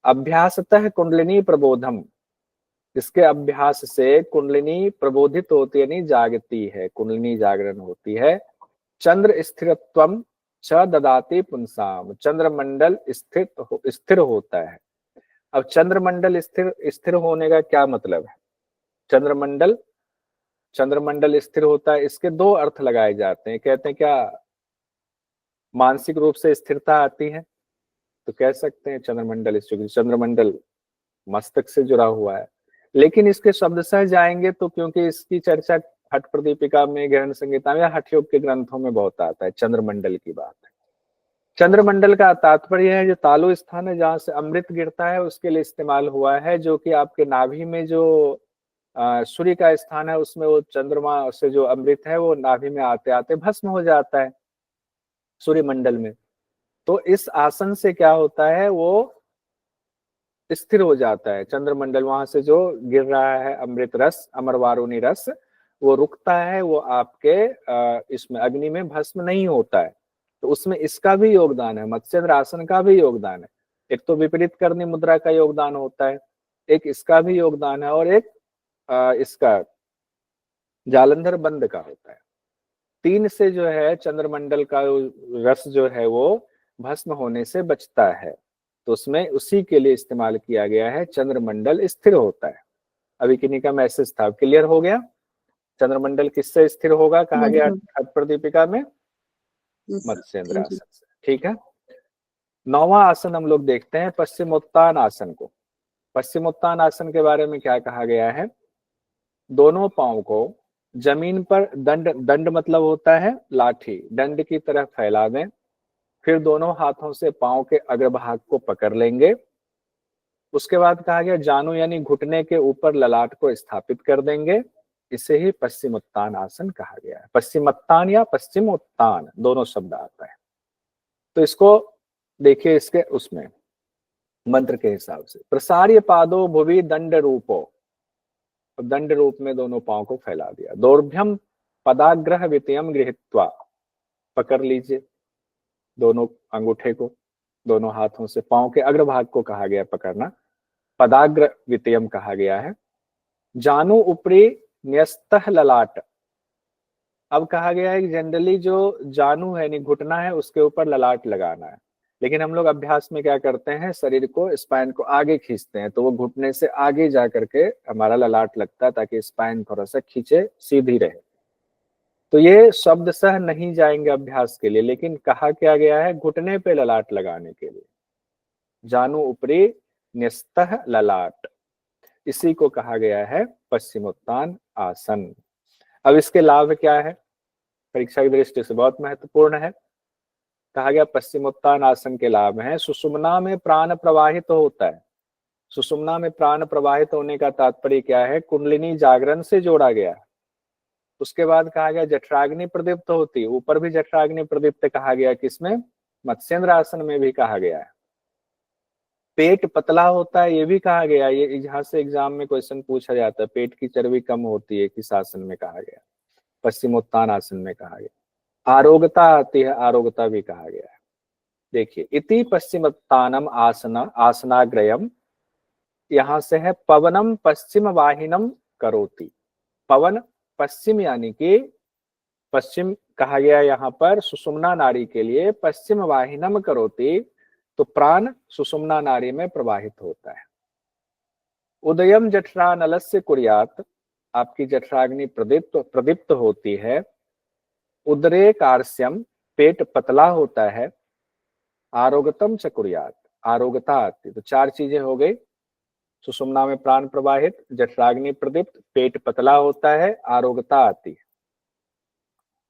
Speaker 1: अभ्यासतः कुंडलिनी प्रबोधम, इसके अभ्यास से कुंडलिनी प्रबोधित होती है, नहीं जागती है, कुंडलिनी जागरण होती है। चंद्र स्थिरत्वम च ददाति पुंसाम, चंद्रमंडल स्थिर होता है। अब चंद्रमंडल स्थिर होने का क्या मतलब है? चंद्रमंडल स्थिर होता है, इसके दो अर्थ लगाए जाते हैं। कहते हैं क्या मानसिक रूप से स्थिरता आती है? तो कह सकते हैं चंद्रमंडल, चंद्रमंडल मस्तक से जुड़ा हुआ है। लेकिन इसके शब्दशः जाएंगे तो, क्योंकि इसकी चर्चा हठ प्रदीपिका में, ग्रहण संहिता में या हठ योग के ग्रंथों में बहुत आता है, चंद्रमंडल की बात है। चंद्रमंडल का तात्पर्य है जो तालु स्थान है जहां से अमृत गिरता है, उसके लिए इस्तेमाल हुआ है, जो कि आपके नाभि में जो सूर्य का स्थान है उसमें वो चंद्रमा से जो अमृत है वो नाभि में आते आते भस्म हो जाता है सूर्य मंडल में। तो इस आसन से क्या होता है, वो स्थिर हो जाता है चंद्रमंडल, वहां से जो गिर रहा है अमृत रस, अमरवारुणी रस, वो रुकता है, वो आपके इसमें अग्नि में भस्म नहीं होता है। तो उसमें इसका भी योगदान है, मत्स्येंद्र आसन का भी योगदान है। एक तो विपरीत करनी मुद्रा का योगदान होता है, एक इसका भी योगदान है, और एक इसका जालंधर बंद का होता है। तीन से जो है चंद्रमंडल का रस जो है वो भस्म होने से बचता है, तो उसमें उसी के लिए इस्तेमाल किया गया है, चंद्रमंडल स्थिर होता है। अभी किन्हीं का मैसेज था, क्लियर हो गया? चंद्रमंडल किससे स्थिर होगा कहा गया हठ प्रदीपिका में? मत्स्येंद्र आसन से। ठीक है, 9वां आसन हम लोग देखते हैं, पश्चिमोत्तान आसन को। पश्चिमोत्तान आसन के बारे में क्या कहा गया है? दोनों पांव को जमीन पर दंड मतलब होता है लाठी, दंड की तरह फैला दें, फिर दोनों हाथों से पांव के अग्रभाग को पकड़ लेंगे। उसके बाद कहा गया जानु यानी घुटने के ऊपर ललाट को स्थापित कर देंगे, इसे ही पश्चिमोत्तान आसन कहा गया है। पश्चिमोत्तान या पश्चिमोत्तान दोनों शब्द आता है। तो इसको देखिए, इसके उसमें मंत्र के हिसाब से, प्रसार्य पादो भुवि दंड रूपो, दंड रूप में दोनों पांव को फैला दिया। दौर्भ्यम पदाग्रह वितयम गृहीत्वा, पकड़ लीजिए दोनों अंगूठे को, दोनों हाथों से पांव के अग्रभाग को कहा गया पकड़ना, पदाग्र वितयम कहा गया है। जानु ऊपरी न्यस्तः ललाट, अब कहा गया है कि जनरली जो जानु है यानी घुटना है उसके ऊपर ललाट लगाना है, लेकिन हम लोग अभ्यास में क्या करते हैं, शरीर को, स्पाइन को आगे खींचते हैं, तो वो घुटने से आगे जा करके हमारा ललाट लगता है ताकि स्पाइन थोड़ा सा खींचे, सीधी रहे। तो ये शब्द सह नहीं जाएंगे अभ्यास के लिए, लेकिन कहा क्या गया है घुटने पे ललाट लगाने के लिए, जानु ऊपरी न्यस्तः ललाट, इसी को कहा गया है पश्चिमोत्तान आसन। अब इसके लाभ क्या है, परीक्षा की दृष्टि से बहुत महत्वपूर्ण है। कहा गया पश्चिमोत्तान आसन के लाभ हैं, सुषुम्ना में प्राण प्रवाहित होता है। सुषुम्ना में प्राण प्रवाहित होने का तात्पर्य क्या है, कुंडलिनी जागरण से जोड़ा गया। उसके बाद कहा गया जठराग्नि प्रदीप्त होती, ऊपर भी जठराग्नि प्रदीप्त कहा गया, किसमें? मत्स्येंद्र आसन में भी कहा गया है। पेट पतला होता है, ये भी कहा गया, ये यहाँ से एग्जाम में क्वेश्चन पूछा जाता है, पेट की चर्बी कम होती है, किस आसन में कहा गया? पश्चिमोत्तान आसन में कहा गया। आरोग्यता आती है, आरोग्यता भी कहा गया है। देखिए, इति पश्चिमोत्तानम आसन आसनाग्रयम, यहां से है पवनम पश्चिम वाहिनम करोति, पवन पश्चिम यानी कि पश्चिम कहा गया यहाँ पर सुषुम्ना नाड़ी के लिए, पश्चिम वाहिनम करोति, तो प्राण सुषुम्ना नाड़ी में प्रवाहित होता है। उदयम जठरानलस्य कुर्यात, आपकी जठराग्नि प्रदीप्त होती है। उदरे कार्स्यम, पेट पतला होता है। आरोगतम च कुर्यात, आरोगता आती, तो 4 चीजें हो गई। सुषुम्ना में प्राण प्रवाहित, जठराग्नि प्रदीप्त, पेट पतला होता है, आरोगता आती है।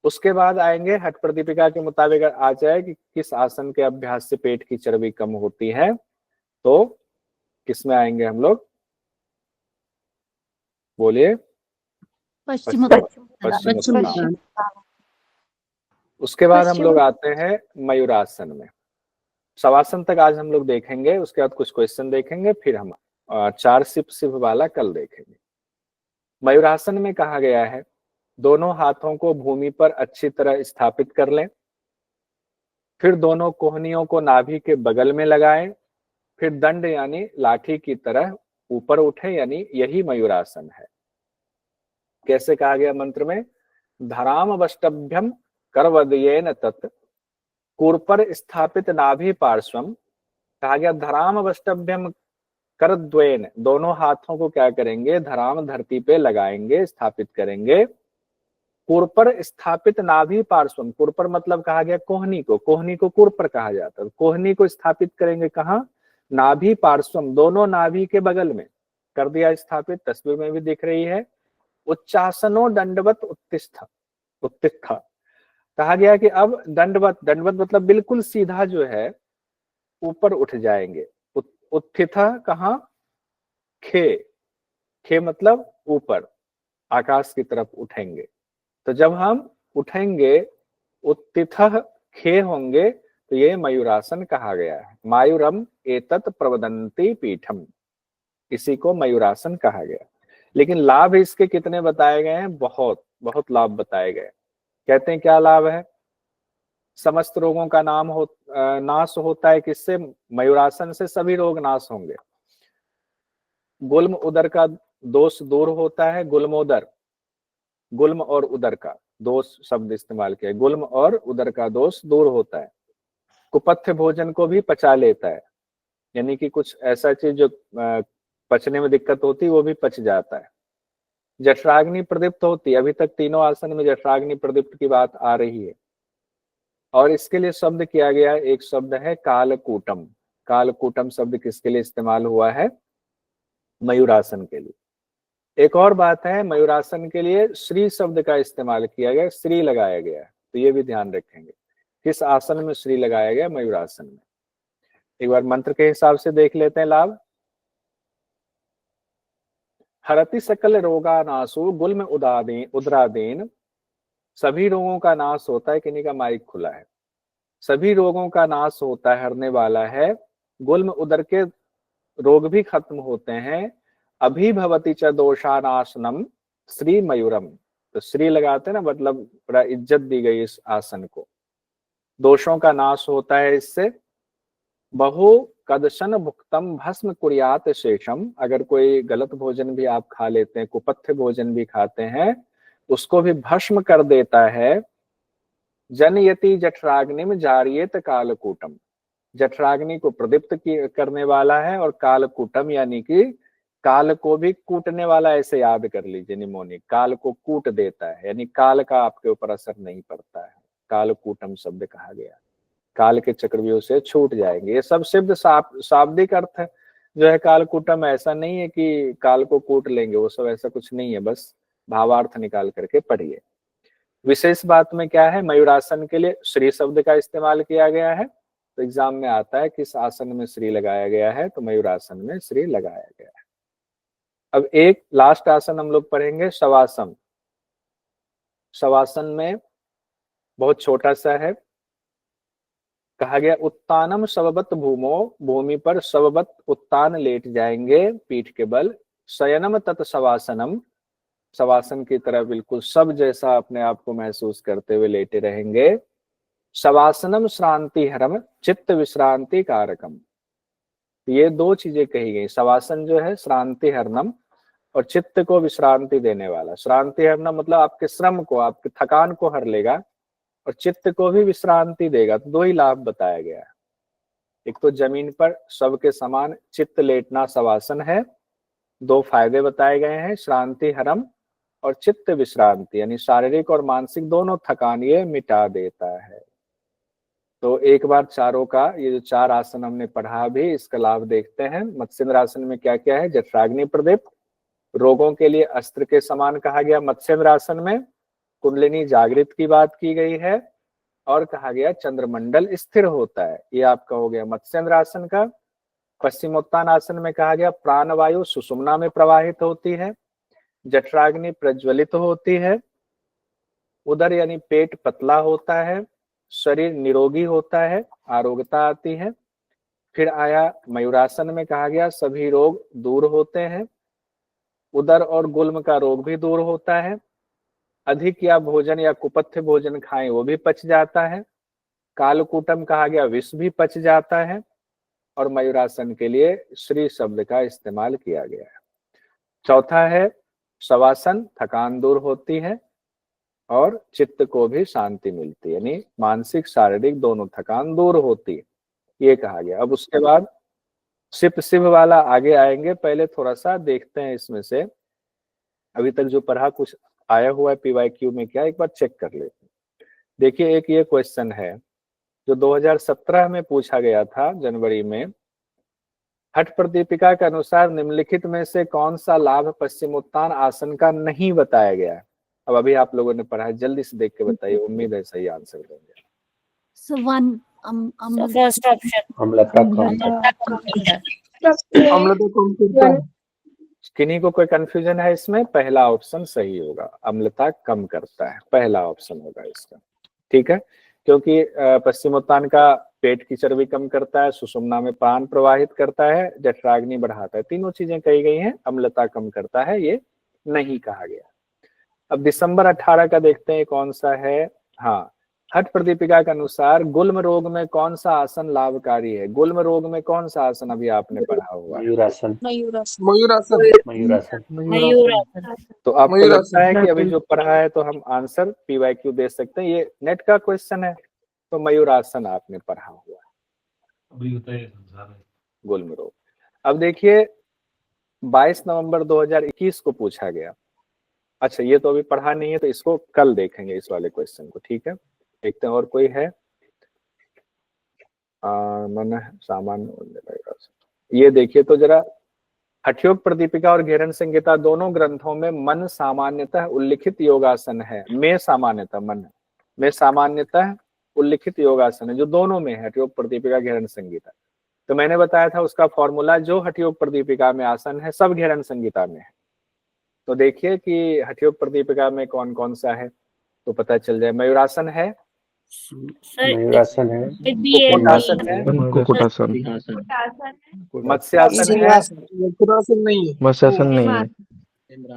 Speaker 1: उसके बाद आएंगे हठ प्रदीपिका के मुताबिक आ जाए कि किस आसन के अभ्यास से पेट की चर्बी कम होती है, तो किसमें आएंगे हम लोग, बोलिए।
Speaker 5: पश्चिम
Speaker 1: पश्चिमोत्तान। उसके बाद हम लोग आते हैं मयूरासन में। शवासन तक आज हम लोग देखेंगे, उसके बाद कुछ क्वेश्चन देखेंगे, फिर हम 4 सिप वाला कल देखेंगे। मयूरासन में कहा गया है दोनों हाथों को भूमि पर अच्छी तरह स्थापित कर लें, फिर दोनों कोहनियों को नाभि के बगल में लगाएं, फिर दंड यानी लाठी की तरह ऊपर उठे, यानी यही मयूरासन है। कैसे कहा गया मंत्र में, धराम वष्टभ्यम करवदयेन तत्, कूर्पर स्थापित नाभि पार्श्वम। कहा गया धराम वष्टभ्यम करद्वयेन, दोनों हाथों को क्या करेंगे, धराम धरती पे लगाएंगे, स्थापित करेंगे। कूर्पर स्थापित नाभि पार्श्वम, कूर्पर मतलब कहा गया कोहनी को, कोहनी को कूर्पर कहा जाता है। कोहनी को स्थापित करेंगे कहाँ, नाभि पार्श्वम, दोनों नाभि के बगल में कर दिया स्थापित, तस्वीर में भी दिख रही है। उच्चासनो दंडवत उत्तिष्ठ, उत्तिष्ठ कहा गया कि अब दंडवत, दंडवत मतलब बिल्कुल सीधा जो है ऊपर उठ जाएंगे। उत्थित कहाँ, खे, खे मतलब ऊपर, आकाश की तरफ उठेंगे। तो जब हम उठेंगे उत्थित खे होंगे, तो ये मयूरासन कहा गया है। मायूरम एतत् प्रवदन्ति पीठम, इसी को मयूरासन कहा गया। लेकिन लाभ इसके कितने बताए गए हैं, बहुत बहुत लाभ बताए गए। कहते हैं क्या लाभ है, समस्त रोगों का नाश होता है किससे, मयूरासन से सभी रोग नाश होंगे। गुल्म उदर का दोष दूर होता है, गुल्मोदर, गुल्म और उदर का दोष शब्द इस्तेमाल किया, गुल्म और उदर का दोष दूर होता है। कुपथ्य भोजन को भी पचा लेता है, यानी कि कुछ ऐसा चीज जो पचने में दिक्कत होती है वो भी पच जाता है। जठराग्नि प्रदीप्त होती है, अभी तक तीनों आसन में जठराग्नि प्रदीप्त की बात आ रही है। और इसके लिए शब्द किया गया, एक शब्द है कालकूटम। कालकूटम शब्द किसके लिए इस्तेमाल हुआ है, मयूरासन के लिए। एक और बात है, मयूरासन के लिए श्री शब्द का इस्तेमाल किया गया, श्री लगाया गया है, तो ये भी ध्यान रखेंगे किस आसन में श्री लगाया गया, मयूरासन में। एक बार मंत्र के हिसाब से देख लेते हैं लाभ। हरति सकल रोगा नासु गुल्म उदरादीन, सभी रोगों का नाश होता है, किन्हीं का माइक खुला है, सभी रोगों का नाश होता है, हरने वाला है। गुल्म उदर के रोग भी खत्म होते हैं। अभिभवति च दोषानाशनम श्री मयूरम, तो श्री लगाते हैं ना, मतलब बड़ा इज्जत दी गई इस आसन को। दोषों का नाश होता है इससे। बहु कदशन भुक्तम भस्म कुर्यात शेषम, अगर कोई गलत भोजन भी आप खा लेते हैं, कुपथ्य भोजन भी खाते हैं, उसको भी भस्म कर देता है। जनयति जठराग्निम जारियेत कालकूटम, जठराग्नि को प्रदीप्त करने वाला है। और कालकूटम यानी कि काल को भी कूटने वाला, ऐसे याद कर लीजिए निमोनिक, काल को कूट देता है, यानी काल का आपके ऊपर असर नहीं पड़ता है। कालकूटम शब्द कहा गया, काल के चक्रव्यूह से छूट जाएंगे। ये सब शब्द शाब्दिक अर्थ जो है कालकूटम, ऐसा नहीं है कि काल को कूट लेंगे, वो सब ऐसा कुछ नहीं है, बस भावार्थ निकाल करके पढ़िए। विशेष बात में क्या है, मयूरासन के लिए श्री शब्द का इस्तेमाल किया गया है, तो एग्जाम में आता है किस आसन में श्री लगाया गया है, तो मयूरासन में श्री लगाया गया है। अब एक लास्ट आसन हम लोग पढ़ेंगे, शवासन। शवासन में बहुत छोटा सा है, कहा गया उत्तानम शववत भूमो, भूमि पर शववत उत्तान लेट जाएंगे पीठ के बल। शयनम तत् शवासनम, शवासन की तरह बिल्कुल सब जैसा अपने आप को महसूस करते हुए लेटे रहेंगे। शवासनम श्रांति हरम चित्त विश्रांति कारकम, ये 2 चीजें कही गई। शवासन जो है श्रांति हरणम, और चित्त को विश्रांति देने वाला। श्रांति हरना मतलब आपके श्रम को, आपके थकान को हर लेगा और चित्त को भी विश्रांति देगा। तो दो ही लाभ बताया गया है। एक तो जमीन पर सबके समान चित्त लेटना शवासन है, दो फायदे बताए गए हैं, श्रांति हरम और चित्त विश्रांति, यानी शारीरिक और मानसिक दोनों थकान ये मिटा देता है। तो एक बार चारों का ये जो चार आसन हमने पढ़ा भी, इसका लाभ देखते हैं। मत्स्येंद्र आसन में क्या क्या है? जठराग्नि प्रदीप्त, रोगों के लिए अस्त्र के समान कहा गया मत्स्येंद्र आसन में। कुंडलिनी जागृत की बात की गई है और कहा गया चंद्रमंडल स्थिर होता है। ये आपका हो गया मत्स्येंद्र आसन का। पश्चिमोत्तान आसन में कहा गया प्राणवायु सुषुम्ना में प्रवाहित होती है, जठराग्नि प्रज्वलित होती है, उदर यानी पेट पतला होता है, शरीर निरोगी होता है, आरोग्यता आती है। फिर आया मयूरासन में कहा गया सभी रोग दूर होते हैं, उदर और गुल्म का रोग भी दूर होता है, अधिक या भोजन या कुपथ्य भोजन खाएं वो भी पच जाता है, कालकूटम कहा गया विष भी पच जाता है, और मयूरासन के लिए श्री शब्द का इस्तेमाल किया गया है। चौथा है शवासन, थकान दूर होती है और चित्त को भी शांति मिलती है, यानी मानसिक शारीरिक दोनों थकान दूर होती है, ये कहा गया। अब उसके बाद सिप शिव वाला आगे आएंगे, पहले थोड़ा सा देखते हैं इसमें से अभी तक जो पढ़ा कुछ आया हुआ है PYQ में क्या, एक बार चेक कर लेते हैं। देखिए एक ये क्वेश्चन है जो 2017 में पूछा गया था जनवरी में। हठ प्रदीपिका के अनुसार निम्नलिखित में से कौन सा लाभ पश्चिमोत्तान आसन का नहीं बताया गया है? अब अभी आप लोगों ने पढ़ा है, जल्दी से देख के बताइए, उम्मीद है सही आंसर देंगे।
Speaker 5: So one
Speaker 7: फर्स्ट ऑप्शन
Speaker 6: अम्लता कम।
Speaker 1: किन्हीं को कोई कंफ्यूजन है इसमें? पहला ऑप्शन सही होगा, अम्लता कम करता है, पहला ऑप्शन होगा इसका। ठीक है, क्योंकि पश्चिमोत्तान का पेट की चर्बी कम करता है, सुषुम्ना में प्राण प्रवाहित करता है, जठराग्नि बढ़ाता है, तीनों चीजें कही गई हैं। अम्लता कम करता है ये नहीं कहा गया। अब दिसंबर 18 का देखते हैं कौन सा है। हाँ, हठ प्रदीपिका के अनुसार गुल्म रोग में कौन सा आसन लाभकारी है? गुल्म रोग में कौन सा आसन अभी आपने पढ़ा हुआ है?
Speaker 6: मयूरासन।
Speaker 1: तो आपको लगता है कि अभी जो पढ़ा है तो हम आंसर PYQ दे सकते हैं? ये नेट का क्वेश्चन है, तो मयूरासन आपने पढ़ा हुआ है, गुल्म रोग। अब देखिए 22 नवंबर 2021 को पूछा गया। अच्छा, ये तो अभी पढ़ा नहीं है तो इसको कल देखेंगे इस वाले क्वेश्चन को। ठीक है, देखते हैं और कोई है। मन सामान्य, ये देखिए तो जरा, हठयोग प्रदीपिका और घेरन संहिता दोनों ग्रंथों में मन सामान्यतः उल्लिखित योगासन है। में सामान्यतः, मन में सामान्यतः उल्लिखित योगासन है, जो दोनों में है, हठयोग प्रदीपिका घेरन संहिता। तो मैंने बताया था उसका फॉर्मूला, जो हठयोग प्रदीपिका में आसन है सब घेरन संहिता में है। तो देखिए कि हठयोग प्रदीपिका में कौन कौन सा है तो पता चल जाए। मयूरासन है,
Speaker 6: मयूरासन है,
Speaker 1: कुक्कुटासन है,
Speaker 6: कुक्कुटासन,
Speaker 1: मत्स्यासन है,
Speaker 6: मत्स्यासन नहीं है,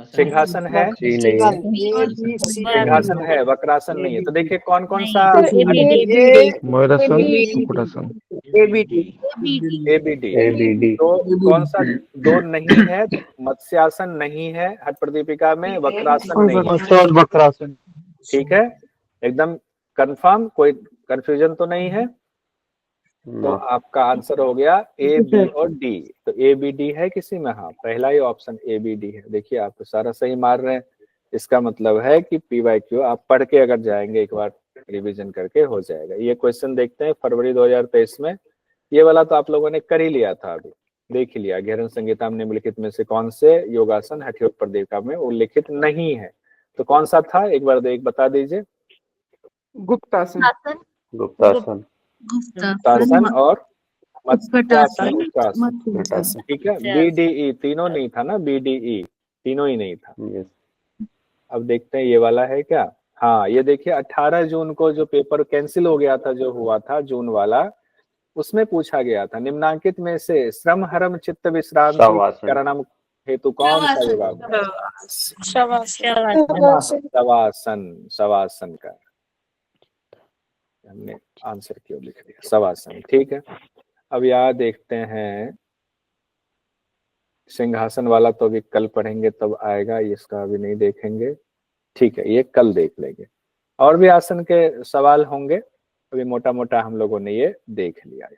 Speaker 1: सिंहासन है, सिंहासन है, वक्रासन नहीं है। तो देखिए कौन कौन सा?
Speaker 6: मयूरासन, कुक्कुटासन,
Speaker 1: ABD। तो कौन सा दो नहीं है? मत्स्यासन नहीं है हठ प्रदीपिका में, वक्रासन नहीं है। ठीक है, एकदम कंफर्म, कोई कंफ्यूजन तो नहीं है? तो आपका आंसर हो गया A, B और D। तो ABD है किसी में? हाँ, पहला ही ऑप्शन ABD है। देखिए आप तो सारा सही मार रहे हैं, इसका मतलब है कि PYQ आप पढ़ के अगर जाएंगे एक बार रिवीजन करके हो जाएगा। ये क्वेश्चन देखते हैं फरवरी 2023 में। ये वाला तो आप लोगों ने कर ही लिया था, अभी देख ही लिया। घेरन संहिता में निम्नलिखित में से कौन से योगासन हठयोग प्रदीपिका में उल्लिखित नहीं है? तो कौन सा था एक बार बता दीजिए।
Speaker 2: गुप्तासन,
Speaker 1: गुप्तासन और मत्स्यासन, वक्रासन। ठीक है, BDE तीनों नहीं था ना, BDE तीनों ही नहीं था। अब देखते हैं ये वाला है क्या। हाँ, ये देखिए 18 जून को जो पेपर कैंसिल हो गया था, जो हुआ था जून वाला, उसमें पूछा गया था निम्नांकित में से श्रम हरम चित्त विश्रांति करणम हेतु कौन सा योगा? शवासन का हमने आंसर क्यों लिख दिया, शवासन। ठीक है, अब यहाँ देखते हैं सिंहासन वाला तो अभी कल पढ़ेंगे तब आएगा, इसका अभी नहीं देखेंगे। ठीक है, ये कल देख लेंगे। और भी आसन के सवाल होंगे, अभी मोटा मोटा हम लोगों ने ये देख लिया।